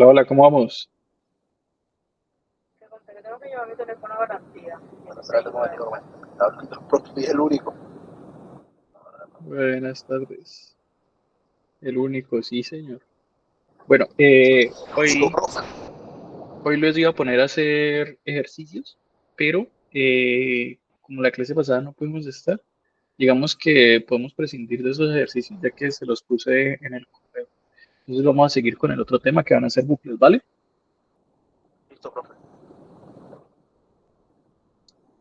Hola, ¿cómo vamos? Te conté que tengo que llevar mi teléfono a garantía. Bueno, espérate un momento, un momento. Estaba hablando el propio y el único. Buenas tardes. El único, sí, señor. Bueno, Digo, hoy, profe. hoy les iba a poner a hacer ejercicios, pero como la clase pasada no pudimos estar, digamos que podemos prescindir de esos ejercicios ya que se los puse en el correo. Entonces vamos a seguir con el otro tema que van a ser bucles, ¿vale? Listo, profe.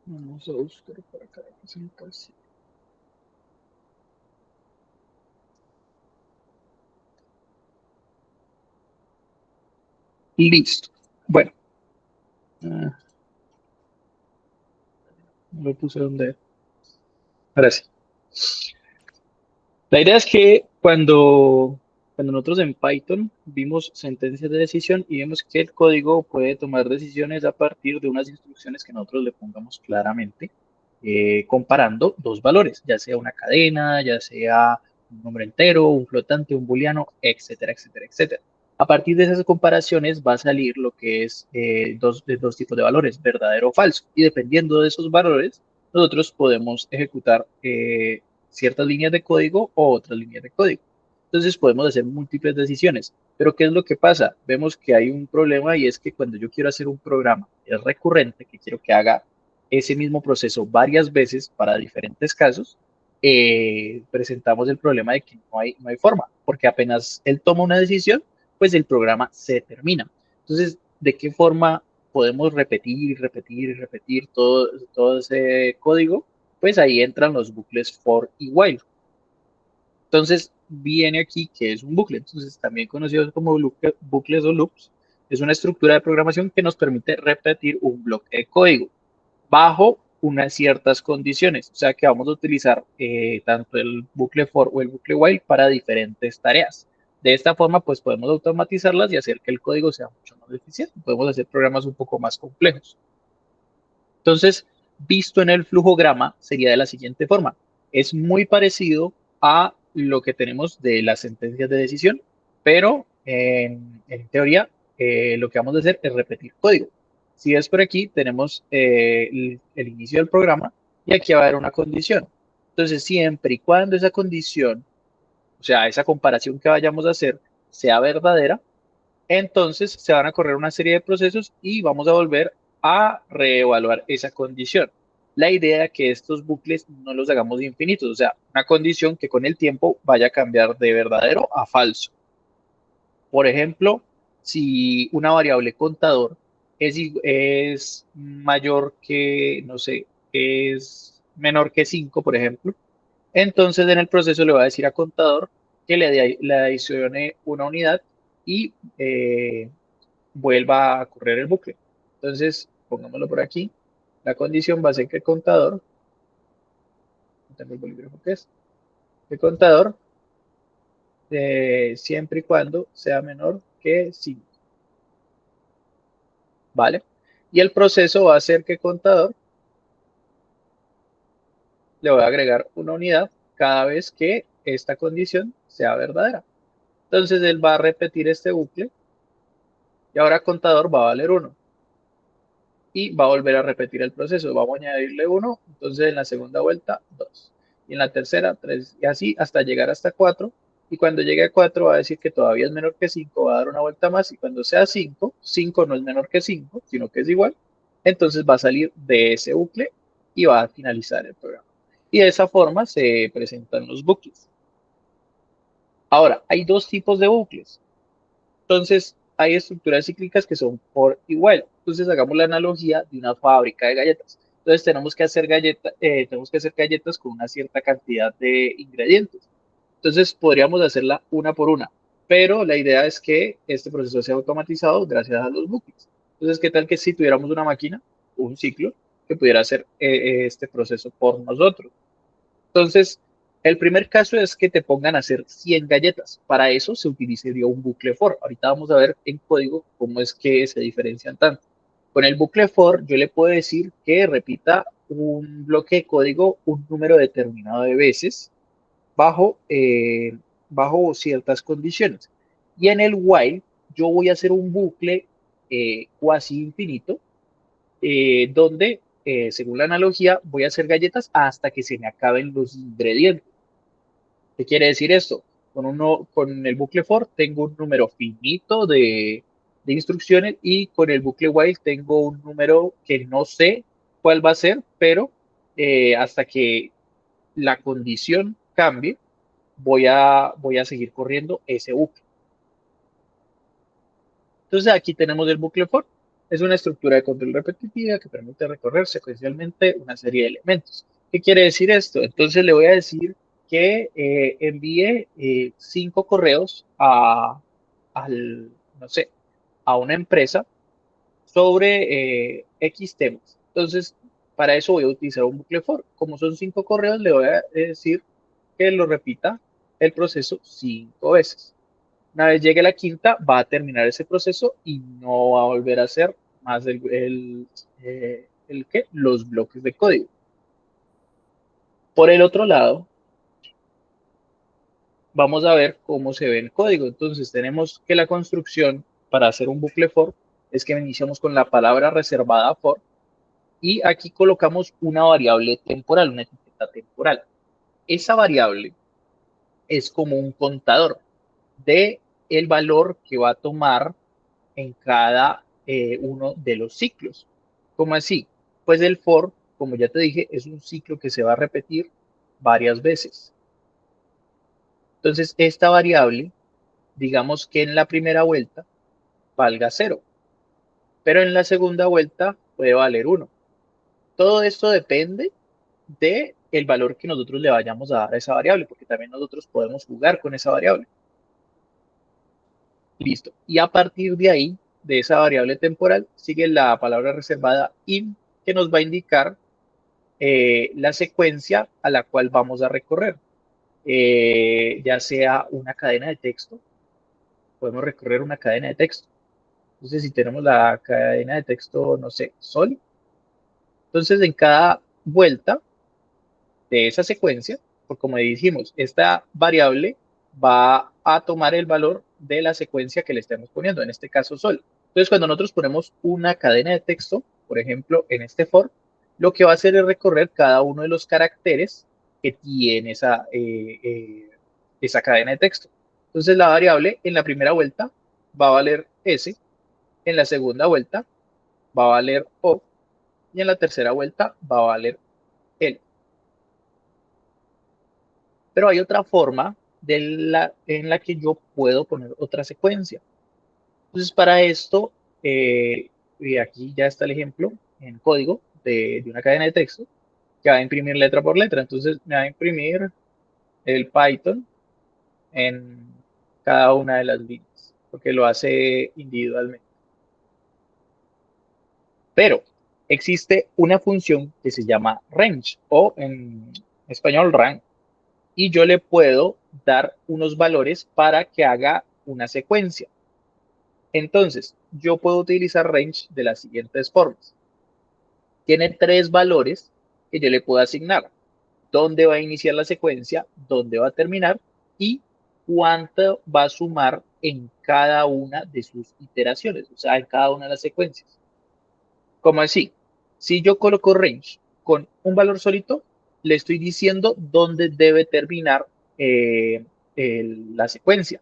Vamos a buscar para acá la presentación. Listo. Bueno, ah, no lo puse donde. Ahora sí. La idea es que cuando nosotros en Python vimos sentencias de decisión y vemos que el código puede tomar decisiones a partir de unas instrucciones que nosotros le pongamos claramente, comparando dos valores, ya sea una cadena, ya sea un número entero, un flotante, un booleano, etcétera, etcétera, etcétera. A partir de esas comparaciones va a salir lo que es dos tipos de valores, verdadero o falso. Y dependiendo de esos valores, nosotros podemos ejecutar ciertas líneas de código o otras líneas de código. Entonces podemos hacer múltiples decisiones. Pero ¿qué es lo que pasa? Vemos que hay un problema y es que cuando yo quiero hacer un programa es recurrente, que quiero que haga ese mismo proceso varias veces para diferentes casos, presentamos el problema de que no hay forma, porque apenas él toma una decisión, pues el programa se termina. Entonces, ¿de qué forma podemos repetir y repetir y repetir todo ese código? Pues ahí entran los bucles for y while. Entonces viene aquí que es un bucle, entonces también conocido como bucles o loops, es una estructura de programación que nos permite repetir un bloque de código bajo unas ciertas condiciones, o sea que vamos a utilizar tanto el bucle for o el bucle while para diferentes tareas. De esta forma, pues podemos automatizarlas y hacer que el código sea mucho más eficiente. Podemos hacer programas un poco más complejos. Entonces, visto en el flujograma, sería de la siguiente forma. Es muy parecido a lo que tenemos de las sentencias de decisión, pero en teoría lo que vamos a hacer es repetir código. Si ves por aquí, tenemos el inicio del programa y aquí va a haber una condición. Entonces, siempre y cuando esa condición, o sea, esa comparación que vayamos a hacer, sea verdadera, entonces se van a correr una serie de procesos y vamos a volver a reevaluar esa condición. La idea es que estos bucles no los hagamos infinitos, o sea, una condición que con el tiempo vaya a cambiar de verdadero a falso. Por ejemplo, si una variable contador es mayor que, no sé, es menor que 5, por ejemplo, entonces en el proceso le va a decir a contador que le adicione una unidad y vuelva a correr el bucle. Entonces, pongámoslo por aquí. La condición va a ser que el contador, no tengo el bolígrafo que es, el contador, siempre y cuando sea menor que 5, ¿vale? Y el proceso va a ser que el contador le voy a agregar una unidad cada vez que esta condición sea verdadera. Entonces él va a repetir este bucle y ahora contador va a valer 1 y va a volver a repetir el proceso. Vamos a añadirle 1, entonces en la segunda vuelta 2 y en la tercera 3 y así hasta llegar hasta 4. Y cuando llegue a 4 va a decir que todavía es menor que 5, va a dar una vuelta más y cuando sea 5, 5 no es menor que 5, sino que es igual, entonces va a salir de ese bucle y va a finalizar el programa. Y de esa forma se presentan los bucles. Ahora, hay dos tipos de bucles. Entonces, hay estructuras cíclicas que son por igual. Entonces, hagamos la analogía de una fábrica de galletas. Entonces, tenemos que hacer galletas con una cierta cantidad de ingredientes. Entonces, podríamos hacerla una por una, pero la idea es que este proceso sea automatizado gracias a los bucles. Entonces, ¿qué tal que si tuviéramos una máquina, un ciclo, que pudiera hacer este proceso por nosotros? Entonces, el primer caso es que te pongan a hacer 100 galletas. Para eso se utilizaría un bucle for. Ahorita vamos a ver en código cómo es que se diferencian tanto. Con el bucle for, yo le puedo decir que repita un bloque de código un número determinado de veces bajo, bajo ciertas condiciones. Y en el while yo voy a hacer un bucle cuasi infinito, donde, según la analogía, voy a hacer galletas hasta que se me acaben los ingredientes. ¿Qué quiere decir esto? Con el bucle for tengo un número finito de instrucciones, y con el bucle while tengo un número que no sé cuál va a ser, pero hasta que la condición cambie, voy a seguir corriendo ese bucle. Entonces aquí tenemos el bucle for. Es una estructura de control repetitiva que permite recorrer secuencialmente una serie de elementos. ¿Qué quiere decir esto? Entonces le voy a decir que envíe 5 correos no sé, a una empresa sobre X temas. Entonces, para eso voy a utilizar un bucle for. Como son 5 correos, le voy a decir que lo repita el proceso 5 veces. Una vez llegue la quinta, va a terminar ese proceso y no va a volver a hacer más los bloques de código. Por el otro lado, vamos a ver cómo se ve el código. Entonces, tenemos que la construcción para hacer un bucle for es que iniciamos con la palabra reservada for, y aquí colocamos una variable temporal, una etiqueta temporal. Esa variable es como un contador de el valor que va a tomar en cada uno de los ciclos. ¿Cómo así? Pues el for, como ya te dije, es un ciclo que se va a repetir varias veces. Entonces, esta variable, digamos que en la primera vuelta valga 0, pero en la segunda vuelta puede valer 1. Todo esto depende de el valor que nosotros le vayamos a dar a esa variable, porque también nosotros podemos jugar con esa variable. Listo. Y a partir de ahí, de esa variable temporal, sigue la palabra reservada in, que nos va a indicar la secuencia a la cual vamos a recorrer. Ya sea una cadena de texto, podemos recorrer una cadena de texto. Entonces, si tenemos la cadena de texto, no sé, sol, entonces en cada vuelta de esa secuencia, porque como dijimos, esta variable va a tomar el valor de la secuencia que le estemos poniendo, en este caso sol. Entonces, cuando nosotros ponemos una cadena de texto, por ejemplo, en este for, lo que va a hacer es recorrer cada uno de los caracteres que tiene esa cadena de texto. Entonces, la variable en la primera vuelta va a valer S, en la segunda vuelta va a valer O, y en la tercera vuelta va a valer L. Pero hay otra forma en la que yo puedo poner otra secuencia. Entonces, para esto, y aquí ya está el ejemplo en código de una cadena de texto que va a imprimir letra por letra. Entonces, me va a imprimir el Python en cada una de las líneas, porque lo hace individualmente. Pero existe una función que se llama range, o en español range, y yo le puedo dar unos valores para que haga una secuencia. Entonces, yo puedo utilizar range de las siguientes formas. Tiene 3 valores que yo le puedo asignar: dónde va a iniciar la secuencia, dónde va a terminar y cuánto va a sumar en cada una de sus iteraciones, o sea, en cada una de las secuencias. Como así, si yo coloco range con un valor solito, le estoy diciendo dónde debe terminar la secuencia.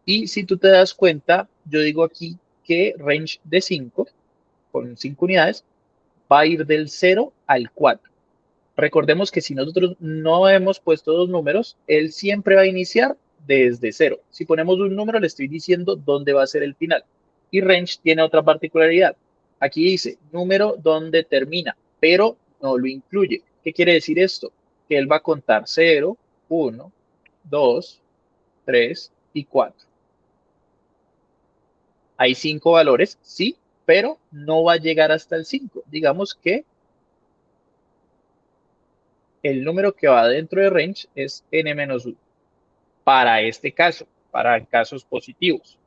Y si tú te das cuenta, yo digo aquí que range de 5, con 5 unidades, va a ir del 0 al 4. Recordemos que si nosotros no hemos puesto 2 números, él siempre va a iniciar desde 0. Si ponemos un número, le estoy diciendo dónde va a ser el final. Y range tiene otra particularidad. Aquí dice número donde termina, pero no lo incluye. ¿Qué quiere decir esto? Que él va a contar 0, 1, 2, 3 y 4. Hay 5 valores, sí, pero no va a llegar hasta el 5. Digamos que el número que va dentro de range es n-1 para este caso, para casos positivos.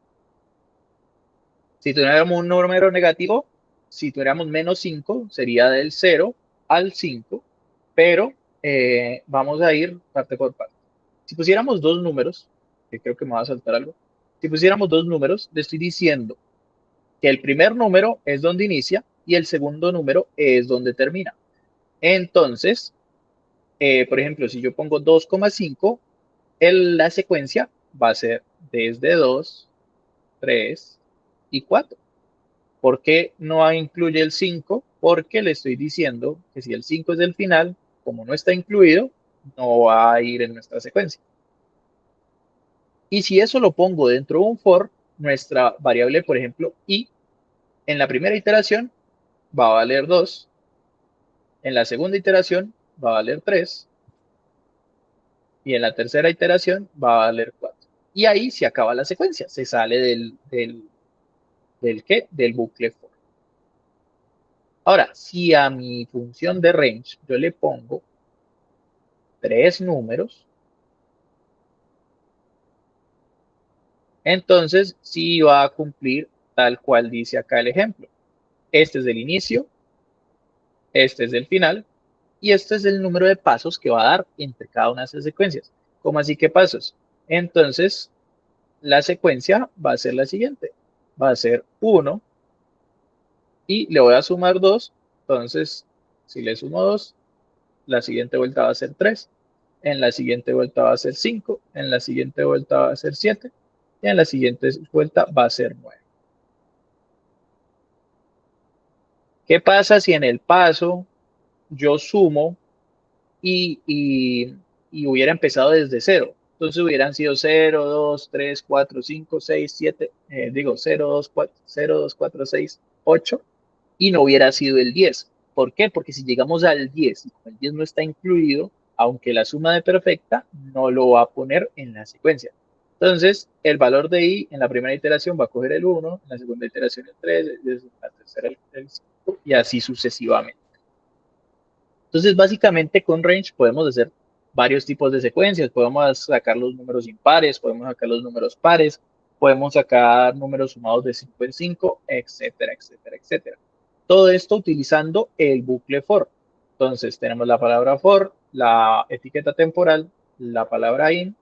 Si tuviéramos un número negativo, si tuviéramos -5, sería del 0 al 5, pero vamos a ir parte por parte. Si pusiéramos 2 números, que creo que me va a saltar algo, Si pusiéramos dos números, le estoy diciendo que el primer número es donde inicia y el segundo número es donde termina. Entonces, por ejemplo, si yo pongo 2,5, la secuencia va a ser desde 2, 3 y 4. ¿Por qué no incluye el 5? Porque le estoy diciendo que si el 5 es el final, como no está incluido, no va a ir en nuestra secuencia. Y si eso lo pongo dentro de un for, nuestra variable, por ejemplo, i, en la primera iteración va a valer 2, en la segunda iteración va a valer 3 y en la tercera iteración va a valer 4. Y ahí se acaba la secuencia, se sale del bucle for. Ahora, si a mi función de range yo le pongo 3 números, entonces sí va a cumplir tal cual dice acá el ejemplo. Este es el inicio, este es el final, y este es el número de pasos que va a dar entre cada una de esas secuencias. ¿Cómo así que pasos? Entonces, la secuencia va a ser la siguiente. Va a ser 1 y le voy a sumar 2. Entonces, si le sumo 2, la siguiente vuelta va a ser 3. En la siguiente vuelta va a ser 5. En la siguiente vuelta va a ser 7. Y en la siguiente vuelta va a ser 9. ¿Qué pasa si en el paso yo sumo y hubiera empezado desde cero? Entonces hubieran sido 0, 2, 3, 4, 5, 6, 7, digo 0, 2, 4, 0, 2, 4, 6, 8, y no hubiera sido el 10. ¿Por qué? Porque si llegamos al 10 y como el 10 no está incluido, aunque la suma de perfecta no lo va a poner en la secuencia. Entonces, el valor de i en la primera iteración va a coger el 1, en la segunda iteración el 3, en la tercera el 5 y así sucesivamente. Entonces, básicamente con range podemos hacer varios tipos de secuencias. Podemos sacar los números impares, podemos sacar los números pares, podemos sacar números sumados de 5 en 5, etcétera, etcétera, etcétera. Todo esto utilizando el bucle for. Entonces, tenemos la palabra for, la etiqueta temporal, la palabra in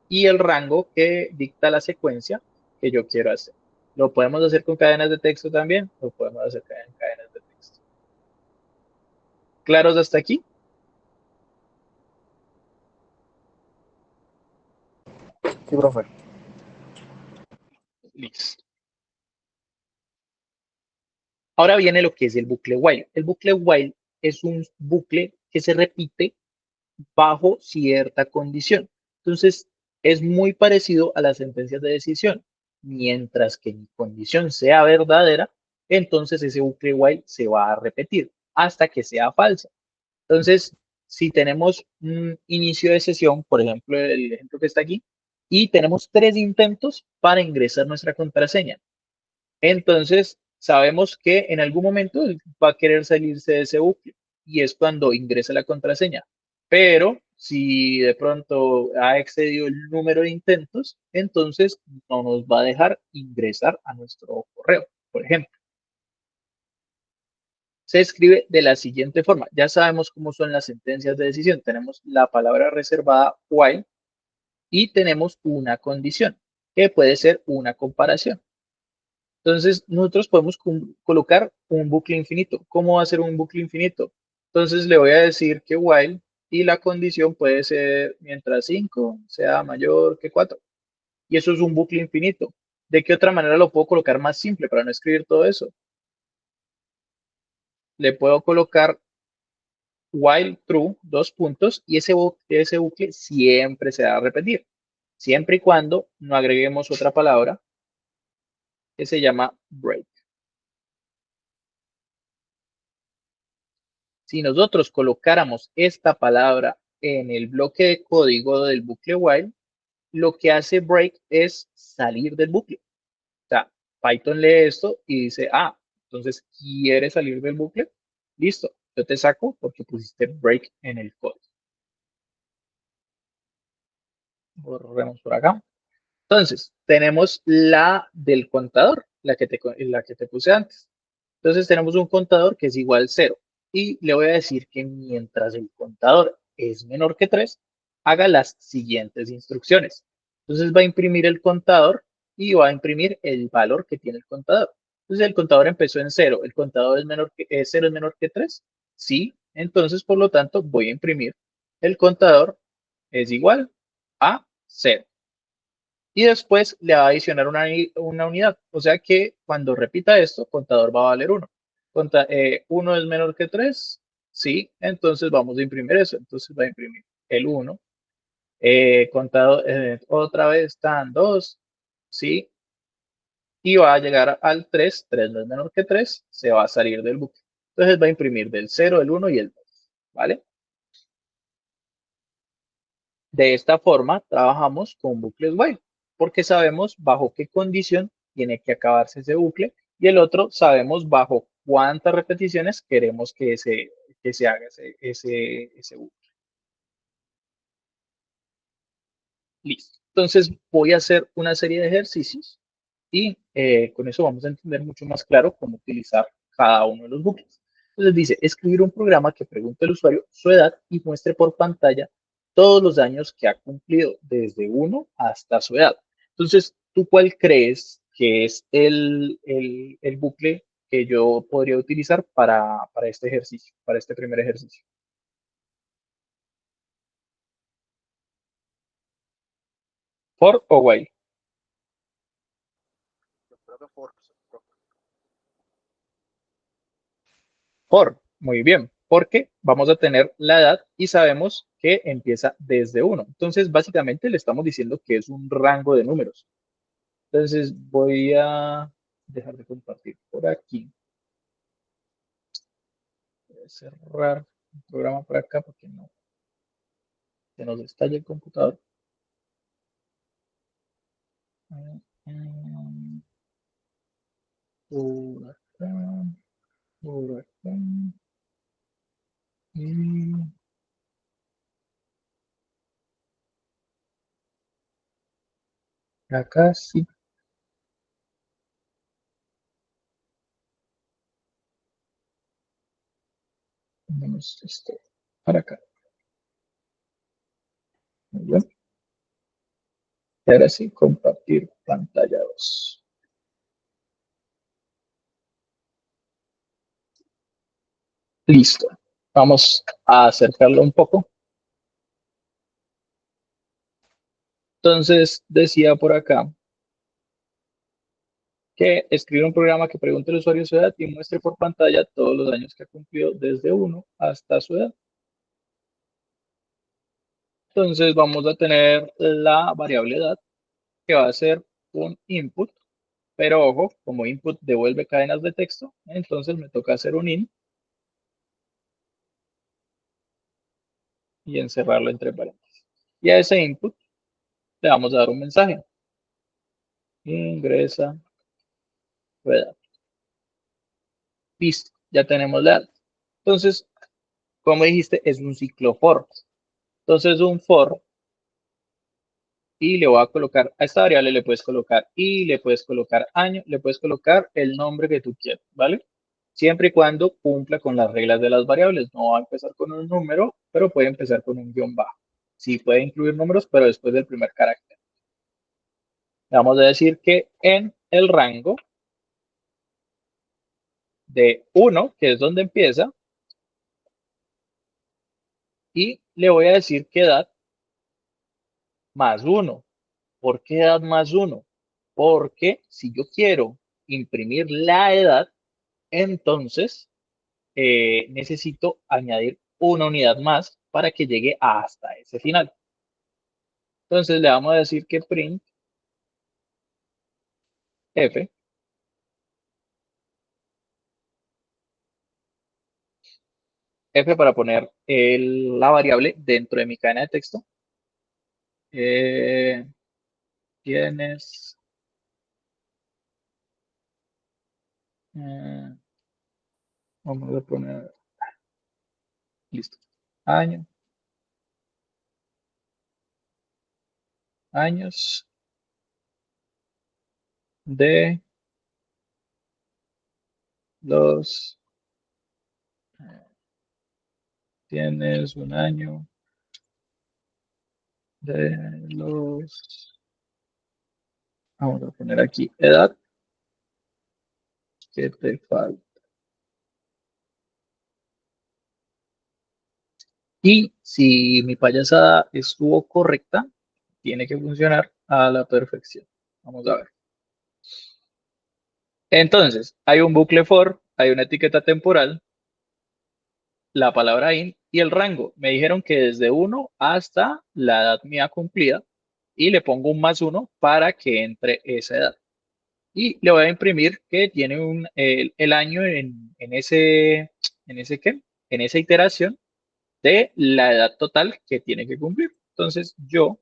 y el rango que dicta la secuencia que yo quiero hacer. Lo podemos hacer con cadenas de texto también, lo podemos hacer en cadenas de texto. ¿Claros hasta aquí? Sí, profe. Listo. Ahora viene lo que es el bucle while. El bucle while es un bucle que se repite bajo cierta condición. Entonces, es muy parecido a las sentencias de decisión. Mientras que mi condición sea verdadera, entonces ese bucle while se va a repetir hasta que sea falsa. Entonces, si tenemos un inicio de sesión, por ejemplo, el ejemplo que está aquí, y tenemos 3 intentos para ingresar nuestra contraseña, entonces sabemos que en algún momento él va a querer salirse de ese bucle y es cuando ingresa la contraseña. Pero si de pronto ha excedido el número de intentos, entonces no nos va a dejar ingresar a nuestro correo, por ejemplo. Se escribe de la siguiente forma. Ya sabemos cómo son las sentencias de decisión. Tenemos la palabra reservada while y tenemos una condición, que puede ser una comparación. Entonces, nosotros podemos colocar un bucle infinito. ¿Cómo va a ser un bucle infinito? Entonces, le voy a decir que while y la condición puede ser mientras 5 sea mayor que 4. Y eso es un bucle infinito. ¿De qué otra manera lo puedo colocar más simple para no escribir todo eso? Le puedo colocar while true, dos puntos, y ese bucle siempre se va a repetir, siempre y cuando no agreguemos otra palabra que se llama break. Si nosotros colocáramos esta palabra en el bloque de código del bucle while, lo que hace break es salir del bucle. O sea, Python lee esto y dice, ah, entonces quieres salir del bucle, listo, yo te saco porque pusiste break en el código. Borremos por acá. Entonces, tenemos la del contador, la que te puse antes. Entonces, tenemos un contador que es igual a 0. Y le voy a decir que mientras el contador es menor que 3, haga las siguientes instrucciones. Entonces, va a imprimir el contador y va a imprimir el valor que tiene el contador. Entonces el contador empezó en 0. ¿El contador es menor que 0 es menor que 3? Sí. Entonces, por lo tanto, voy a imprimir el contador es igual a 0. Y después le va a adicionar una unidad. O sea que cuando repita esto, contador va a valer 1. 1 es menor que 3, sí, entonces vamos a imprimir eso. Entonces va a imprimir el 1. Contador, otra vez están 2, sí, y va a llegar al 3. 3 no es menor que 3, se va a salir del bucle. Entonces va a imprimir del 0, el 1 y el 2, ¿vale? De esta forma trabajamos con bucles while, porque sabemos bajo qué condición tiene que acabarse ese bucle y el otro sabemos bajo cuántas repeticiones queremos que se haga ese bucle. Listo. Entonces voy a hacer una serie de ejercicios y con eso vamos a entender mucho más claro cómo utilizar cada uno de los bucles. Entonces dice, escribir un programa que pregunte al usuario su edad y muestre por pantalla todos los años que ha cumplido desde uno hasta su edad. Entonces, ¿tú cuál crees que es el bucle que yo podría utilizar para este ejercicio, para este primer ejercicio? ¿For o while? Yo creo que For, muy bien, porque vamos a tener la edad y sabemos que empieza desde uno. Entonces, básicamente le estamos diciendo que es un rango de números. Entonces, voy a dejar de compartir por aquí. Voy a cerrar el programa por acá porque no se nos estalla el computador. Por acá, por acá. Y acá sí. Tenemos esto para acá. Muy bien. Y ahora sí, compartir pantalla 2. Listo. Vamos a acercarlo un poco. Entonces, decía por acá que escribir un programa que pregunte al usuario su edad y muestre por pantalla todos los años que ha cumplido desde uno hasta su edad. Entonces, vamos a tener la variable edad que va a ser un input, pero ojo, como input devuelve cadenas de texto, entonces me toca hacer un int y encerrarlo entre paréntesis. Y a ese input le vamos a dar un mensaje. Ingresa tu edad. Listo, ya tenemos la edad. Entonces, como dijiste, es un ciclo for. Entonces, un for y le voy a colocar a esta variable, le puedes colocar y, le puedes colocar año, le puedes colocar el nombre que tú quieras, ¿vale? Siempre y cuando cumpla con las reglas de las variables. No va a empezar con un número, pero puede empezar con un guión bajo. Sí puede incluir números, pero después del primer carácter. Le vamos a decir que en el rango de 1, que es donde empieza, y le voy a decir que edad más 1. ¿Por qué edad más 1? Porque si yo quiero imprimir la edad, entonces necesito añadir una unidad más para que llegue hasta ese final. Entonces le vamos a decir que print f, f para poner la variable dentro de mi cadena de texto. Eh, tienes, eh, vamos a poner, listo, año, años de los, tienes un año de los Vamos a poner aquí edad que te falta. Y si mi payasada estuvo correcta, tiene que funcionar a la perfección. Vamos a ver. Entonces, hay un bucle for, hay una etiqueta temporal, la palabra in y el rango. Me dijeron que desde 1 hasta la edad mía cumplida y le pongo un +1 para que entre esa edad. Y le voy a imprimir que tiene el año en ese ¿qué? En esa iteración de la edad total que tiene que cumplir. Entonces, yo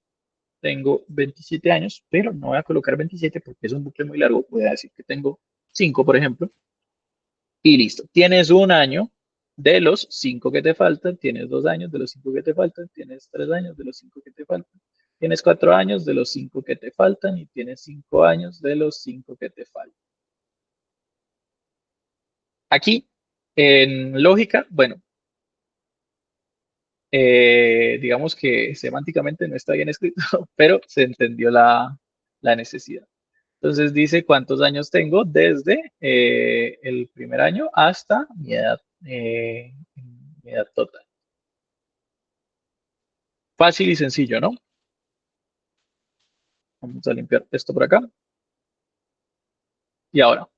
tengo 27 años, pero no voy a colocar 27 porque es un bucle muy largo. Voy a decir que tengo 5, por ejemplo. Y listo. Tienes un año de los 5 que te faltan, tienes 2 años de los 5 que te faltan, tienes 3 años de los 5 que te faltan, tienes 4 años de los 5 que te faltan y tienes 5 años de los 5 que te faltan. Aquí, en lógica, bueno, digamos que semánticamente no está bien escrito, pero se entendió la necesidad. Entonces dice cuántos años tengo desde el primer año hasta mi edad total. Fácil y sencillo, ¿no? Vamos a limpiar esto por acá. Y ahora,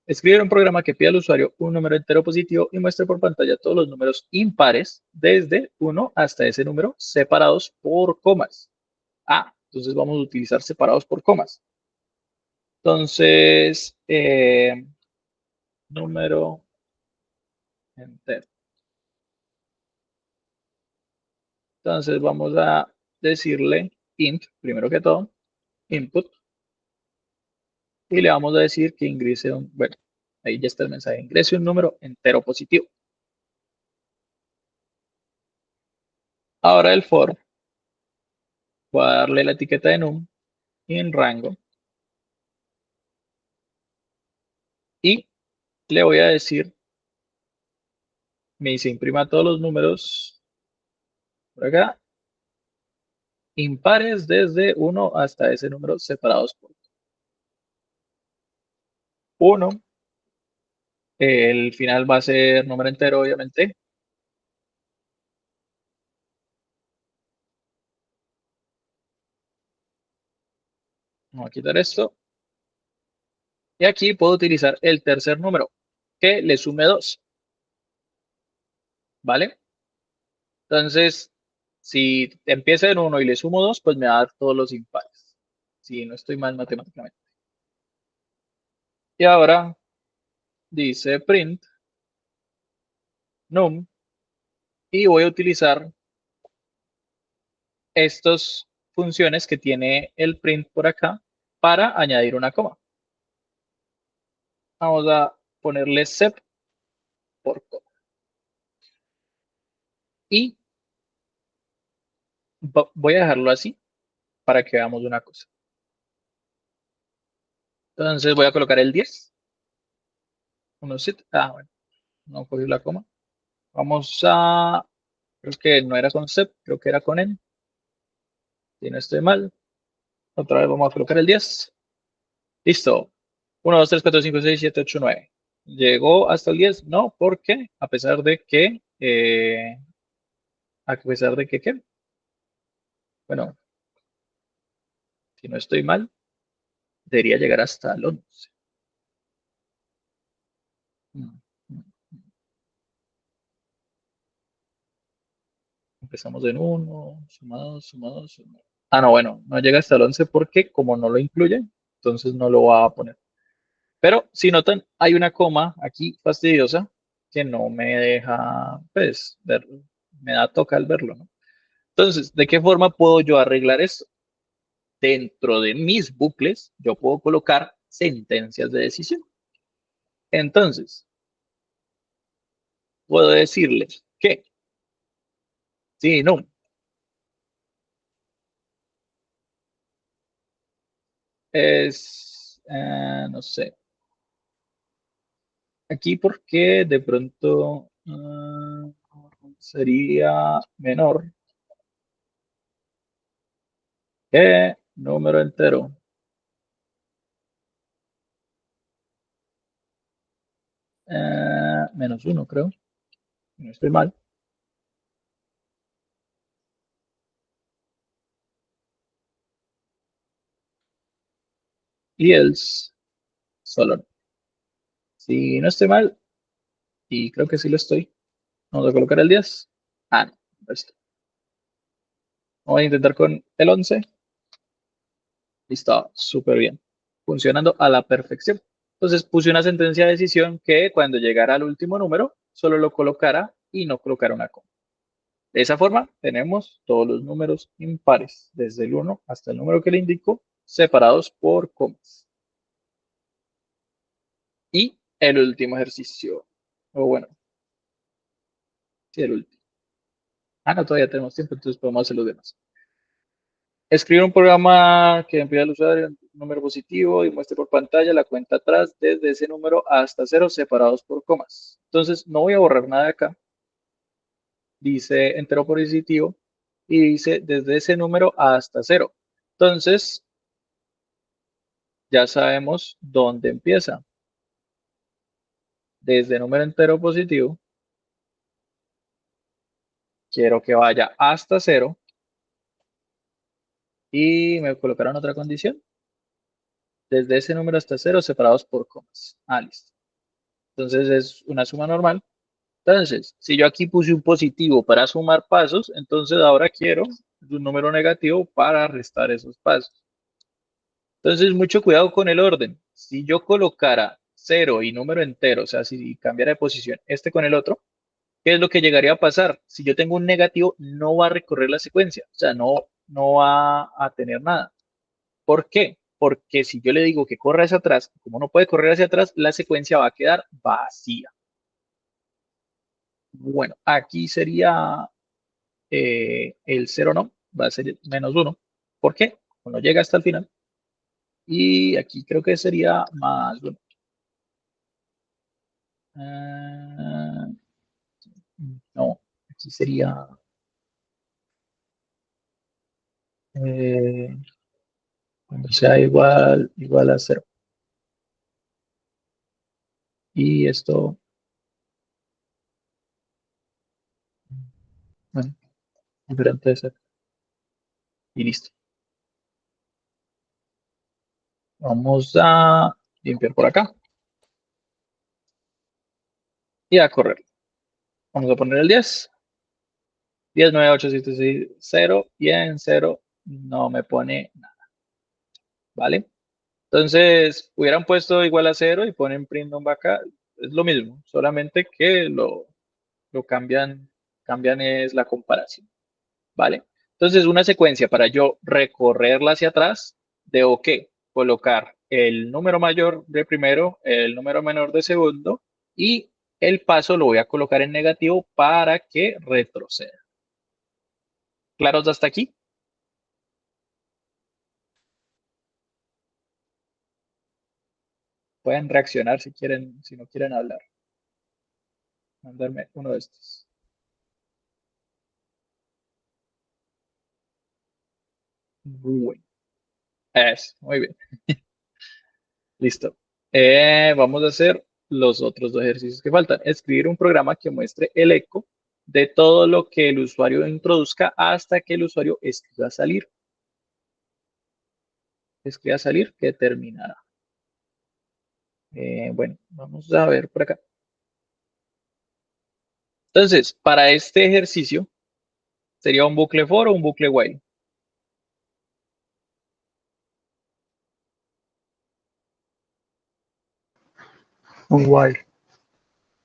escribir un programa que pida al usuario un número entero positivo y muestre por pantalla todos los números impares desde 1 hasta ese número separados por comas. Entonces vamos a utilizar separados por comas. Entonces, número entero. Entonces vamos a decirle int, primero que todo, input, y le vamos a decir que ingrese bueno, ahí ya está el mensaje, ingrese un número entero positivo. Ahora el for, voy a darle la etiqueta de num en rango y le voy a decir, me dice imprima todos los números por acá, impares desde 1 hasta ese número separados por 1. El final va a ser número entero, obviamente. Vamos a quitar esto. Y aquí puedo utilizar el tercer número, que le sume 2. ¿Vale? Entonces, si empieza en 1 y le sumo 2, pues me va a dar todos los impares. Si no estoy mal matemáticamente. Y ahora dice print num y voy a utilizar estas funciones que tiene el print por acá para añadir una coma. Vamos a ponerle sep por coma. Y voy a dejarlo así para que veamos una cosa. Entonces voy a colocar el 10. Bueno, no cogí la coma. Vamos a, creo que no era con sep, creo que era con en. Si no estoy mal. Otra vez vamos a colocar el 10. Listo. 1, 2, 3, 4, 5, 6, 7, 8, 9. ¿Llegó hasta el 10? No, porque a pesar de que, ¿qué? Bueno, si no estoy mal, debería llegar hasta el 11. Mm, mm. Empezamos en 1, sumados, sumados, sumados. No, bueno, no llega hasta el 11 porque como no lo incluye, entonces no lo va a poner. Pero si notan, hay una coma aquí fastidiosa que no me deja, pues, verlo. Me da toca al verlo, ¿no? Entonces, ¿de qué forma puedo yo arreglar esto? Dentro de mis bucles, yo puedo colocar sentencias de decisión. Entonces, puedo decirles que si no es, no sé, aquí porque de pronto sería menor que número entero. -1, creo. No estoy mal. Y else solo no. Si no estoy mal, y creo que sí lo estoy, vamos a colocar el 10. Ah, no estoy. Voy a intentar con el 11. Listo, súper bien. Funcionando a la perfección. Entonces puse una sentencia de decisión que cuando llegara al último número, solo lo colocara y no colocara una coma. De esa forma, tenemos todos los números impares, desde el 1 hasta el número que le indico, separados por comas. Y el último ejercicio, o bueno, sí, el último. Ah, no, todavía tenemos tiempo, entonces podemos hacer los demás. Escribir un programa que envíe al usuario un número positivo y muestre por pantalla la cuenta atrás desde ese número hasta 0 separados por comas. Entonces, no voy a borrar nada de acá. Dice entero positivo y dice desde ese número hasta 0. Entonces, ya sabemos dónde empieza. Desde número entero positivo, quiero que vaya hasta 0 y me colocaron otra condición. Desde ese número hasta 0 separados por comas. Ah, listo. Entonces es una suma normal. Entonces, si yo aquí puse un positivo para sumar pasos, entonces ahora quiero un número negativo para restar esos pasos. Entonces, mucho cuidado con el orden. Si yo colocara 0 y número entero, o sea, si cambiara de posición este con el otro, ¿qué es lo que llegaría a pasar? Si yo tengo un negativo, no va a recorrer la secuencia, o sea, no va a tener nada. ¿Por qué? Porque si yo le digo que corra hacia atrás, como no puede correr hacia atrás, la secuencia va a quedar vacía. Bueno, aquí sería el 0 no, va a ser -1. ¿Por qué? Cuando llega hasta el final. Y aquí creo que sería +1. No, aquí sería eh, cuando sea igual a 0. Y esto, bueno, diferente de 0. Y listo. Vamos a limpiar por acá y a correr. Vamos a poner el 10. 10, 9, 8, 7, 6, 0. Y en 0 no me pone nada. ¿Vale? Entonces, hubieran puesto igual a 0 y ponen print number acá. Es lo mismo, solamente que lo cambian es la comparación. ¿Vale? Entonces, una secuencia para yo recorrerla hacia atrás, debo que colocar el número mayor de primero, el número menor de segundo y el paso lo voy a colocar en negativo para que retroceda. ¿Claros hasta aquí? Pueden reaccionar si quieren, si no quieren hablar. Mandarme uno de estos. Bueno, muy bien. Listo. Vamos a hacer los otros dos ejercicios que faltan. Escribir un programa que muestre el eco de todo lo que el usuario introduzca hasta que el usuario escriba salir. Escriba salir, que terminará. Bueno, vamos a ver por acá. Entonces, para este ejercicio, ¿sería un bucle for o un bucle while? Un while.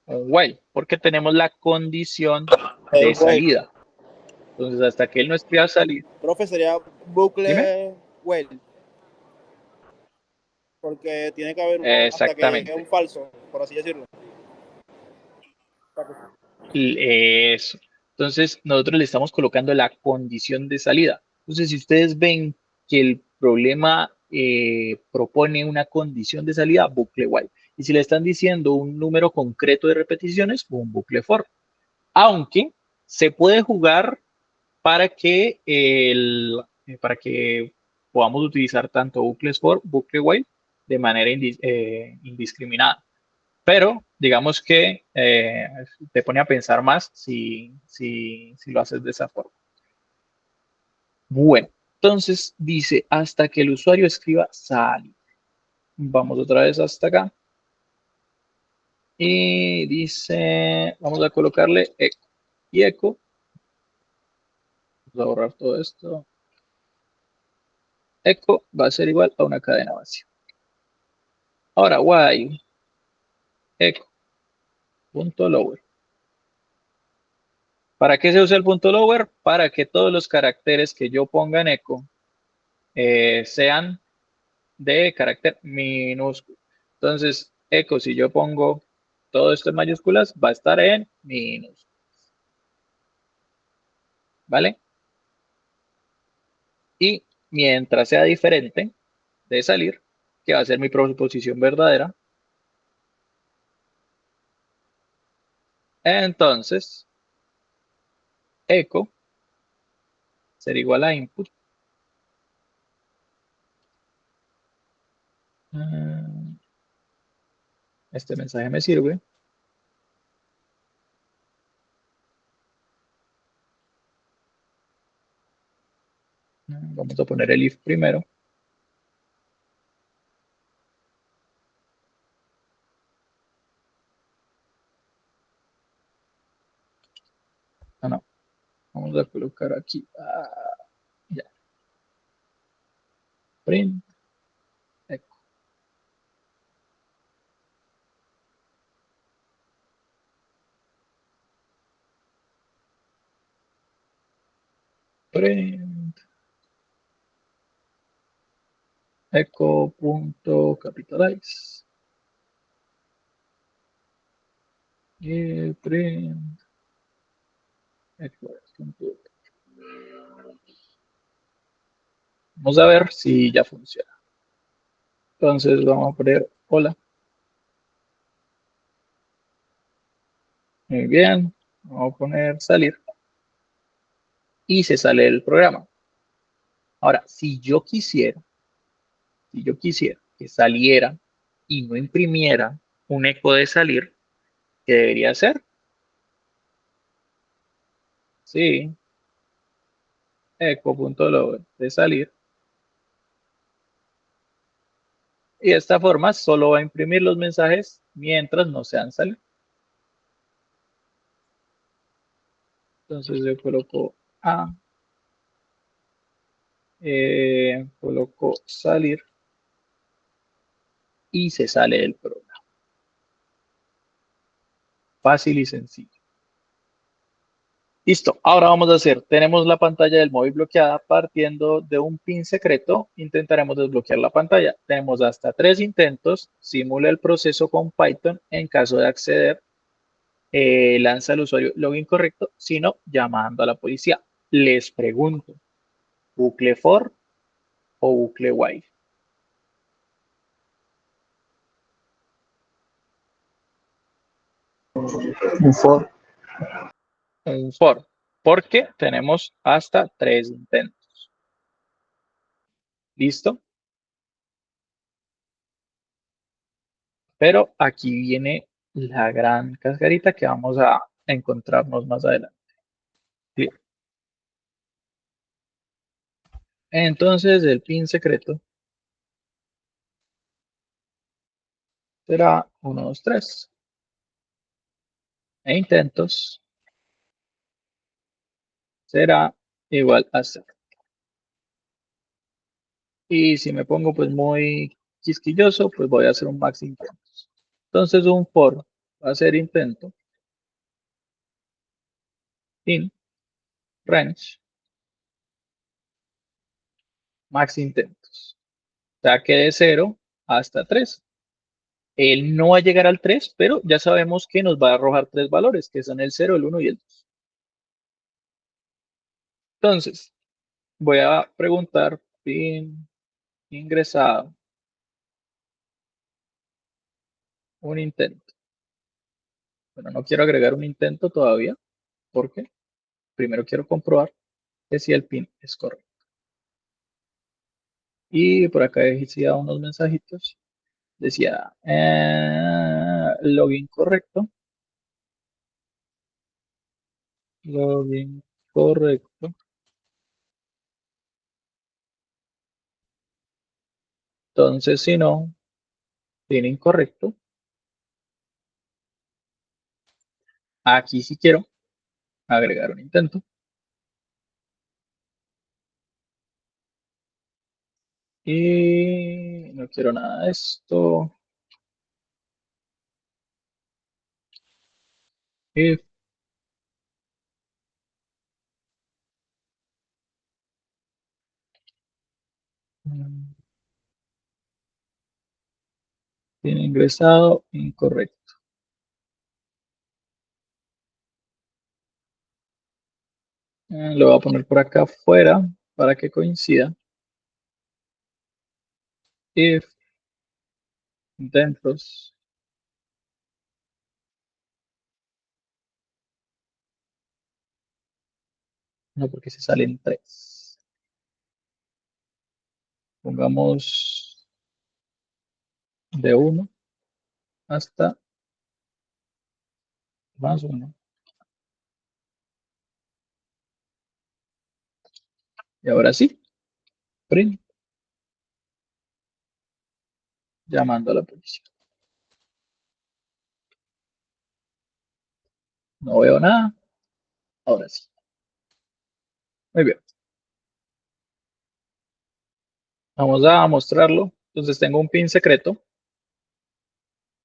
Un while, porque tenemos la condición de El while. salida. Entonces, hasta que él no escriba salir. Profe, sería Dime. bucle while. Porque tiene que haber uno hasta que llegue un Exactamente. falso, por así decirlo. Eso. Entonces, nosotros le estamos colocando la condición de salida. Entonces, si ustedes ven que el problema propone una condición de salida, bucle while. Y si le están diciendo un número concreto de repeticiones, un bucle for. Aunque se puede jugar para que, para que podamos utilizar tanto bucles for, bucle while de manera indiscriminada. Pero digamos que te pone a pensar más si lo haces de esa forma. Bueno, entonces dice hasta que el usuario escriba salir. Vamos otra vez hasta acá. Y dice, vamos a colocarle eco. Y eco, vamos a borrar todo esto. Eco va a ser igual a una cadena vacía. Ahora, while eco punto lower. ¿Para qué se usa el punto lower? Para que todos los caracteres que yo ponga en eco sean de carácter minúsculo. Entonces, eco, si yo pongo todo esto en mayúsculas, va a estar en minúsculas. ¿Vale? Y mientras sea diferente de salir, que va a ser mi proposición verdadera, entonces eco será igual a input. Este mensaje me sirve. Vamos a poner el if primero. Ah, no. Vamos a colocar aquí. Ya. Print. Eco. Print. Eco.capitalize. Y print. Eco. Vamos a ver si ya funciona. Entonces vamos a poner hola. Muy bien. Vamos a poner salir. Y se sale del programa. Ahora, si yo quisiera que saliera y no imprimiera un eco de salir, ¿qué debería hacer? Sí, eco.load de salir. Y de esta forma solo va a imprimir los mensajes mientras no sean salir. Entonces yo coloco A, coloco salir y se sale del programa. Fácil y sencillo. Listo, ahora vamos a hacer, tenemos la pantalla del móvil bloqueada, partiendo de un pin secreto, intentaremos desbloquear la pantalla. Tenemos hasta 3 intentos, simula el proceso con Python, en caso de acceder, lanza al usuario login correcto, si no, llamando a la policía. Les pregunto, ¿bucle for o bucle while? Un for. Un for, porque tenemos hasta 3 intentos. ¿Listo? Pero aquí viene la gran cascarita que vamos a encontrarnos más adelante. ¿Sí? Entonces el pin secreto será 1, 2, 3. E intentos será igual a 0. Y si me pongo pues muy quisquilloso, pues voy a hacer un max intentos. Entonces un for va a ser intento in range max intentos. O sea que de 0 hasta 3. Él no va a llegar al 3, pero ya sabemos que nos va a arrojar 3 valores, que son el 0, el 1 y el 2. Entonces, voy a preguntar pin ingresado, un intento. Bueno, no quiero agregar un intento todavía, porque primero quiero comprobar que si el pin es correcto. Y por acá decía unos mensajitos. Decía, login correcto. Login correcto. Entonces, si no, PIN incorrecto. Aquí sí quiero agregar un intento. Y no quiero nada de esto. If tiene ingresado incorrecto. Lo voy a poner por acá afuera para que coincida. If intentos no, porque se salen 3. Pongamos de 1 hasta más 1. Y ahora sí, print, llamando a la policía. No veo nada. Ahora sí. Muy bien. Vamos a mostrarlo. Entonces tengo un pin secreto.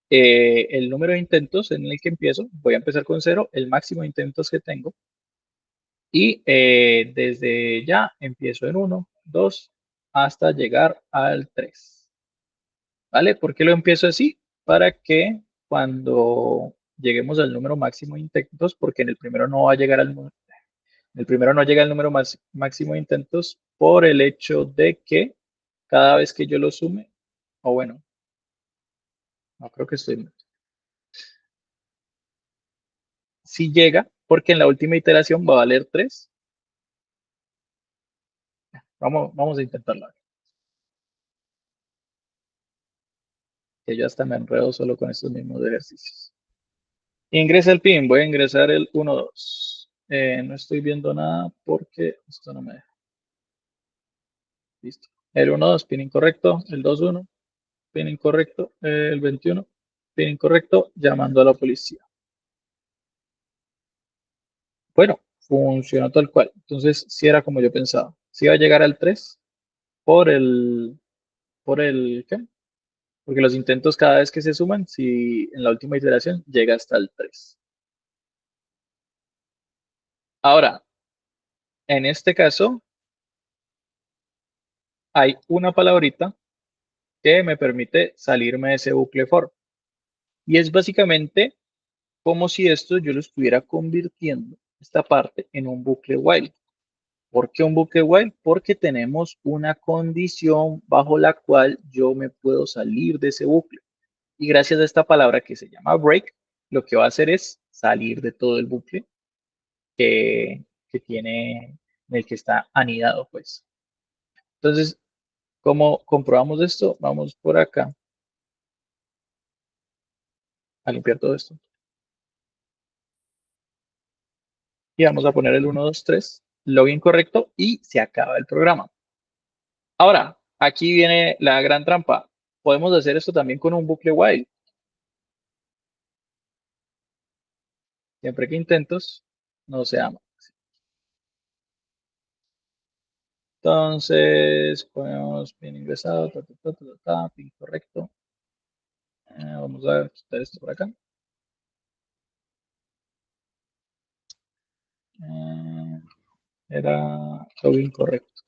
El número de intentos en el que empiezo, voy a empezar con 0, el máximo de intentos que tengo. Y desde ya empiezo en 1, 2, hasta llegar al 3. ¿Vale? ¿Por qué lo empiezo así? Para que cuando lleguemos al número máximo de intentos, porque en el primero no va a llegar el primero no llega al número máximo de intentos por el hecho de que cada vez que yo lo sume, o bueno, no creo que estoy. Si llega, porque en la última iteración va a valer 3. Vamos a intentarlo. Que yo hasta me enredo solo con estos mismos ejercicios. Ingresa el PIN, voy a ingresar el 1-2. No estoy viendo nada porque esto no me deja. Listo. El 1-2, PIN incorrecto. El 2-1, PIN incorrecto. El 21, PIN incorrecto. Llamando a la policía. Bueno, funcionó tal cual. Entonces, sí era como yo pensaba. Sí iba a llegar al 3 por el, ¿qué? Porque los intentos cada vez que se suman, si en la última iteración llega hasta el 3. Ahora, en este caso, hay una palabrita que me permite salirme de ese bucle for. Y es básicamente como si esto yo lo estuviera convirtiendo, esta parte, en un bucle while. ¿Por qué un bucle while? Porque tenemos una condición bajo la cual yo me puedo salir de ese bucle. Y gracias a esta palabra que se llama break, lo que va a hacer es salir de todo el bucle que tiene, en el que está anidado, pues. Entonces, ¿cómo comprobamos esto? Vamos por acá a limpiar todo esto. Y vamos a poner el 1, 2, 3, login correcto y se acaba el programa. Ahora, aquí viene la gran trampa. Podemos hacer esto también con un bucle while. Siempre que intentos no se ama. Entonces, ponemos pin ingresado, pin correcto. Vamos a quitar esto por acá. Era login correcto.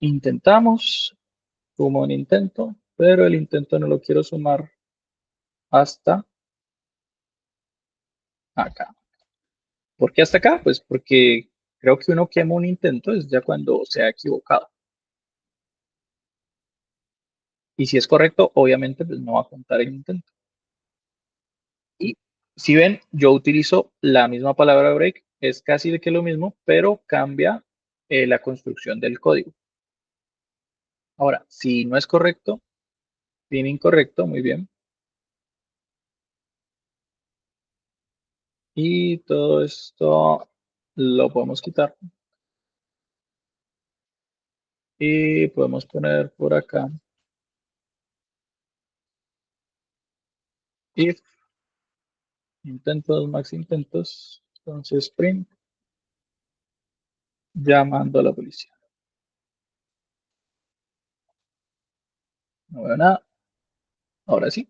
Intentamos, sumo un intento, pero el intento no lo quiero sumar hasta acá. ¿Por qué hasta acá? Pues porque creo que uno quema un intento es ya cuando se ha equivocado. Y si es correcto, obviamente pues no va a contar el intento. Y si ven, yo utilizo la misma palabra break, es casi de que lo mismo, pero cambia la construcción del código. Ahora, si no es correcto, bien incorrecto, muy bien. Y todo esto lo podemos quitar. Y podemos poner por acá. If intentos, max intentos. Entonces, print, llamando a la policía. No veo nada. Ahora sí.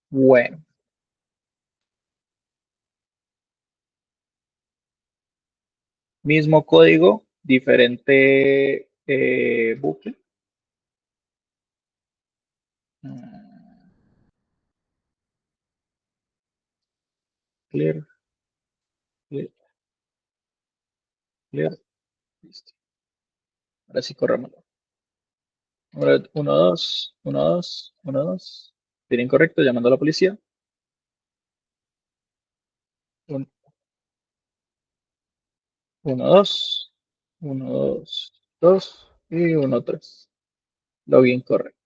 Bueno. Mismo código, diferente bucle. Clear, clear, clear. Listo. Ahora sí corremos. 1, 2, 1, 2, 1, 2. Bien incorrecto, llamando a la policía. 1, 2, 1, 2, 2 y 1, 3. Login correcto.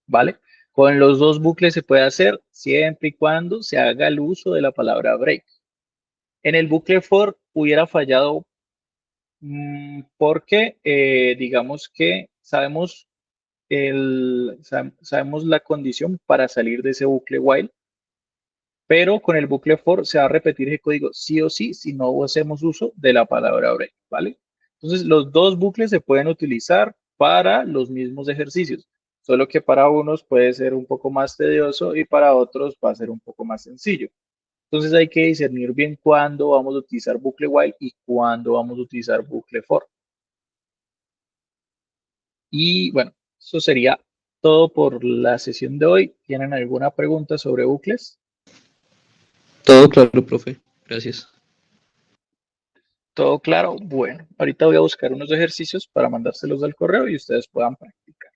¿Vale? Con los dos bucles se puede hacer siempre y cuando se haga el uso de la palabra break. En el bucle for hubiera fallado porque digamos que sabemos sabemos la condición para salir de ese bucle while, pero con el bucle for se va a repetir ese código sí o sí si no hacemos uso de la palabra break, ¿vale? Entonces los dos bucles se pueden utilizar para los mismos ejercicios, solo que para unos puede ser un poco más tedioso y para otros va a ser un poco más sencillo. Entonces hay que discernir bien cuándo vamos a utilizar bucle while y cuándo vamos a utilizar bucle for. Y bueno, eso sería todo por la sesión de hoy. ¿Tienen alguna pregunta sobre bucles? Todo claro, profe. Gracias. ¿Todo claro? Bueno, ahorita voy a buscar unos ejercicios para mandárselos al correo y ustedes puedan practicar.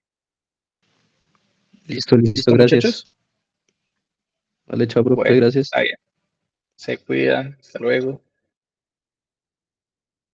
Listo, ¿Listo, gracias. muchachos? Vale, chao, profe, Bueno, gracias. está bien. Se cuidan. Hasta luego.